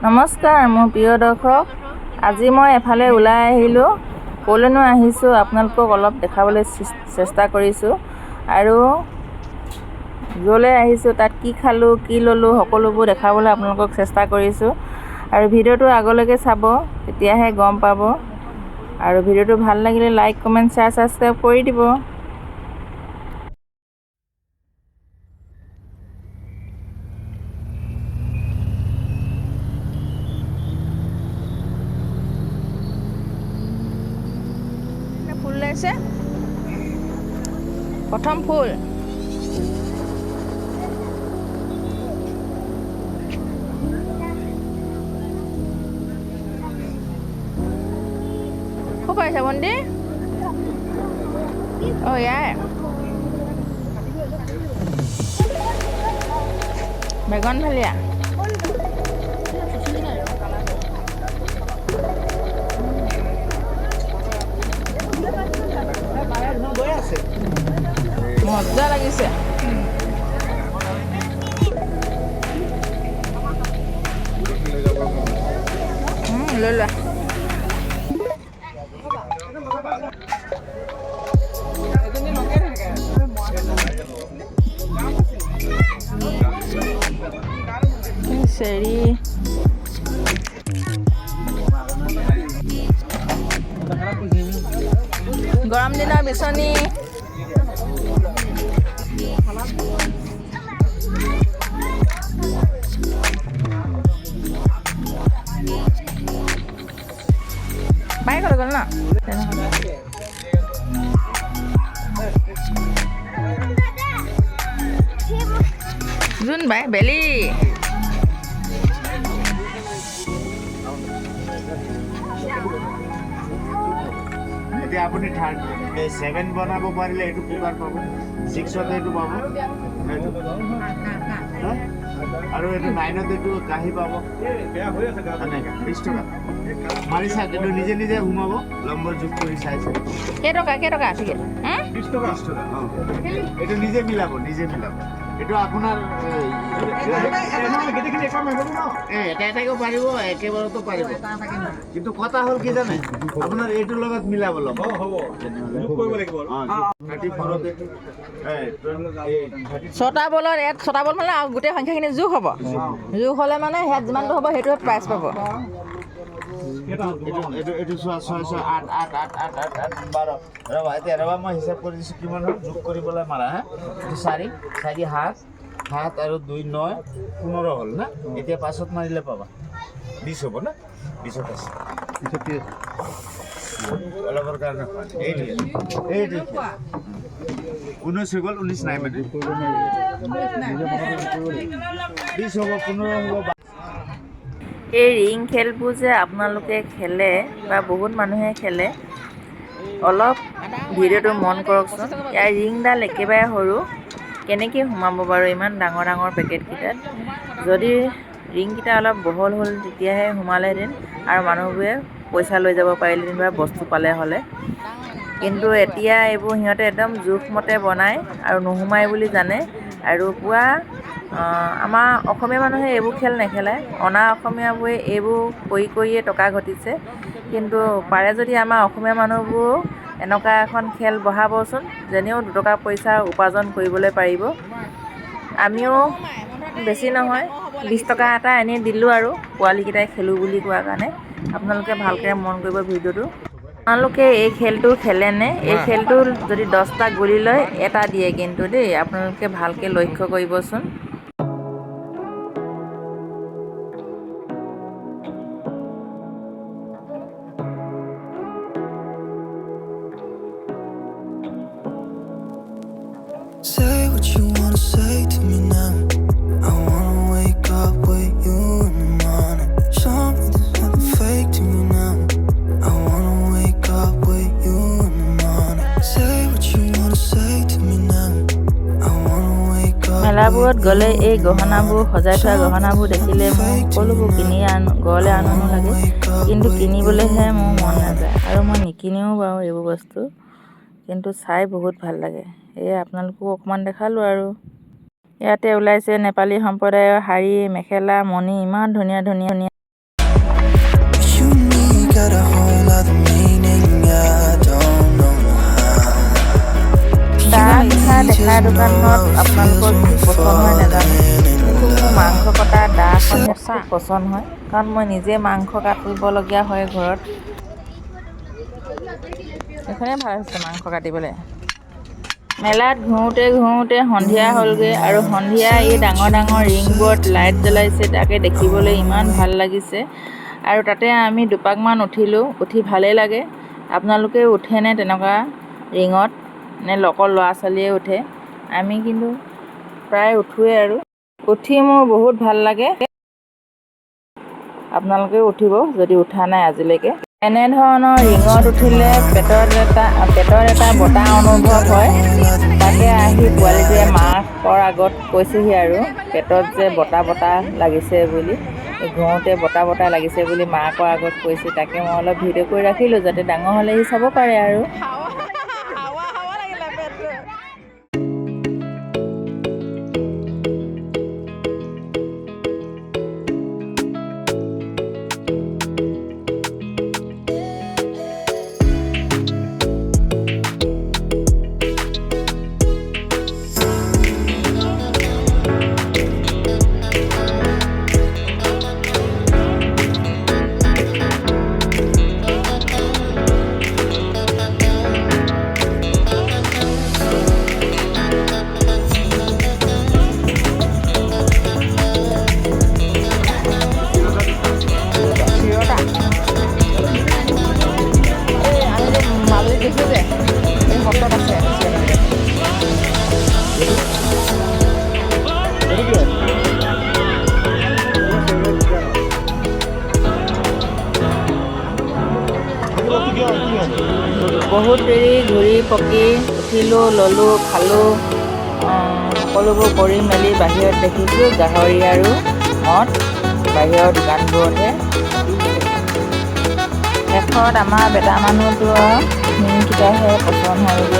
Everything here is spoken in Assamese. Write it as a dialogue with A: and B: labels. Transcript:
A: নমস্কাৰ মোৰ প্ৰিয় দৰ্শক, আজি মই এফালে ওলাই আহিলোঁ। ক'লৈনো আহিছোঁ আপোনালোকক অলপ দেখাবলৈ চেষ্টা কৰিছোঁ আৰু য'লৈ আহিছোঁ তাত কি খালোঁ কি ল'লোঁ সকলোবোৰ দেখাবলৈ আপোনালোকক চেষ্টা কৰিছোঁ আৰু ভিডিঅ'টো আগলৈকে চাব, তেতিয়াহে গম পাব। আৰু ভিডিঅ'টো ভাল লাগিলে লাইক কমেণ্ট শ্বেয়াৰ ছাবস্ক্ৰাইব কৰি দিব। ফুল লাগিছে, প্ৰথম ফুল খুব পাইছে বন্দি। অঁ ইয়াৰ বেগন ভালিয়া মজা লাগিছে। লৈ লোৱা। চেৰি গৰম দিনৰ বিচনী, বাই ক'লে গ'ল ন যোন বাই বেলি
B: এতিয়া আপুনি 7 বনাব পাৰিলে এইটো কুকাৰ পাব, 6ত এইটো পাব আৰু এইটো 9ত এইটো কাঁহী পাব। 20 টকা মাৰি চাই, এইটো নিজে নিজে সোমাব, নম্বৰ যোগ কৰি চাইছে।
A: কেইটকা ঠিক আছে
B: 20 টকা। এইটো নিজে মিলাব এইটো আপোনাৰ এটা এটাকেও পাৰিব, একেবাৰতো পাৰিব, কিন্তু কথা হ'ল কি জানে, আপোনাৰ এইটোৰ লগত মিলাব ল'ব।
A: ছটা বলত ইয়াত 6টা বল মানে গোটেই সংখ্যাখিনি যোগ হ'ব। যোগ হ'লে মানে ইয়াত যিমানটো হ'ব সেইটোৱে প্ৰাইজ পাব।
B: এইটো 6 6 6 8 8 8 8 8 8 12 ৰবা, এতিয়া ৰবা মই হিচাপ কৰি দিছোঁ কিমান হ'ল, যোগ কৰিবলৈ মাৰা। এইটো 4 7 আৰু 2 9 15 হ'ল না। এতিয়া 5ত মাৰিলে পাবা 20 হ'ব না। 20ত আছে অলপৰ কাৰণে এইটো 19 হৈ গ'ল, 19 নাই মানে 20 হ'ব, 15 হ'ব।
A: এই ৰিং খেলবোৰ যে আপোনালোকে খেলে বা বহুত মানুহে খেলে, অলপ ভিডিঅ'টো মন কৰকচোন। ইয়াৰ ৰিংডাল একেবাৰে সৰু, কেনেকৈ সোমাব বাৰু ইমান ডাঙৰ ডাঙৰ পেকেটকেইটাত। যদি ৰিংকেইটা অলপ বহল হ'ল তেতিয়াহে সোমালেহেঁতেন আৰু মানুহবোৰে পইচা লৈ যাব পাৰিলেহেঁতেন বা বস্তু পালে হ'লে। কিন্তু এতিয়া এইবোৰ সিহঁতে একদম জোখমতে বনায় আৰু নোসোমাই বুলি জানে। আৰু পুৰা আমাৰ অসমীয়া মানুহে এইবোৰ খেল নেখেলে, অনা অসমীয়াবোৰে এইবোৰ কৰিয়ে টকা ঘটিছে। কিন্তু পাৰে যদি আমাৰ অসমীয়া মানুহবোৰো এনেকুৱা এখন খেল বহাবচোন, যেনেও 2 টকা পইচা উপাৰ্জন কৰিবলৈ পাৰিব। আমিও বেছি নহয় 20 টকা এটা এনেই দিলোঁ আৰু পোৱালীকেইটাই খেলোঁ বুলি কোৱাৰ কাৰণে। আপোনালোকে ভালকৈ মন কৰিব ভিডিঅ'টো। আপোনালোকে এই খেলটো খেলেনে? এই খেলটো যদি 10টা গুলি লয় এটা দিয়ে কিন্তু দেই, আপোনালোকে ভালকৈ লক্ষ্য কৰিবচোন।
C: Say what you wanna say to me now. I wanna wake up with you in the morning. Show me there's nothing fake to me now. I wanna wake up with you in the morning. Say what you wanna say to me now. I wanna wake up.
A: মেলাবোৰত গ'লে এই গহনাবোৰ সজাই থোৱা গহনাবোৰ দেখিলে মোৰ সকলোবোৰ ঘৰলৈ আনো লাগে, কিন্তু কিনিবলৈহে মোৰ মন নাযায় আৰু মই নিকিনেও বাৰু এইবোৰ বস্তু, কিন্তু চাই বহুত ভাল লাগে। এই আপোনালোকো অকণমান দেখালোঁ আৰু। ইয়াতে ওলাইছে নেপালী সম্প্ৰদায়ৰ শাৰী মেখেলা মণি, ইমান ধুনীয়া ধুনীয়া
C: got a whole other meaning. I don't know how.
A: চাহ পিঠা দেখা দোকানত আপোনালোকৰ কি পচন্দ হয় নাজানো, কিন্তু মোৰ মাংস কটা দাখনে খুব পচন্দ হয়, কাৰণ মই নিজে মাংস কাটিবলগীয়া হয় ঘৰত। এইখনেই ভাল হৈছে মাংস কাটিবলৈ। মেলাত ঘূৰোঁতে ঘূৰোঁতে সন্ধিয়া হ'লগৈ, আৰু সন্ধিয়া এই ডাঙৰ ডাঙৰ ৰিংবোৰত লাইট জ্বলাইছে, তাকে দেখিবলৈ ইমান ভাল লাগিছে। আৰু তাতে আমি দুপাকমান উঠিলোঁ, উঠি ভালেই লাগে। আপোনালোকেও উঠেনে তেনেকুৱা ৰিঙত, নে অকল ল'ৰা ছোৱালীয়ে উঠে? আমি কিন্তু প্ৰায় উঠোৱেই, আৰু উঠি মোৰ বহুত ভাল লাগে। আপোনালোকেও উঠিব যদি উঠা নাই আজিলৈকে। এনেধৰণৰ ৰিঙত উঠিলে পেটৰ এটা বতাহ অনুভৱ হয়। তাকে আহি পোৱালিটোৱে মাকৰ আগত কৈছেহি আৰু পেটত যে বতাহ লাগিছে বুলি, ঘূৰোঁতে বতাহ লাগিছে বুলি মাকৰ আগত কৈছে। তাকে মই অলপ ভিডিঅ' কৰি ৰাখিলোঁ, যাতে ডাঙৰ হ'লে সি চাব পাৰে আৰু। বহুত দেৰি ঘূৰি পকি উঠিলোঁ, ল'লোঁ, খালোঁ, সকলোবোৰ কৰি মেলি বাহিৰত দেখিছোঁ গাহৰি আৰু মদ বাহিৰৰ দোকানবোৰতহে। শেষত আমাৰ বেটা মানুহটো শিঙকেইটাহে পচন্দ হ'লগৈ।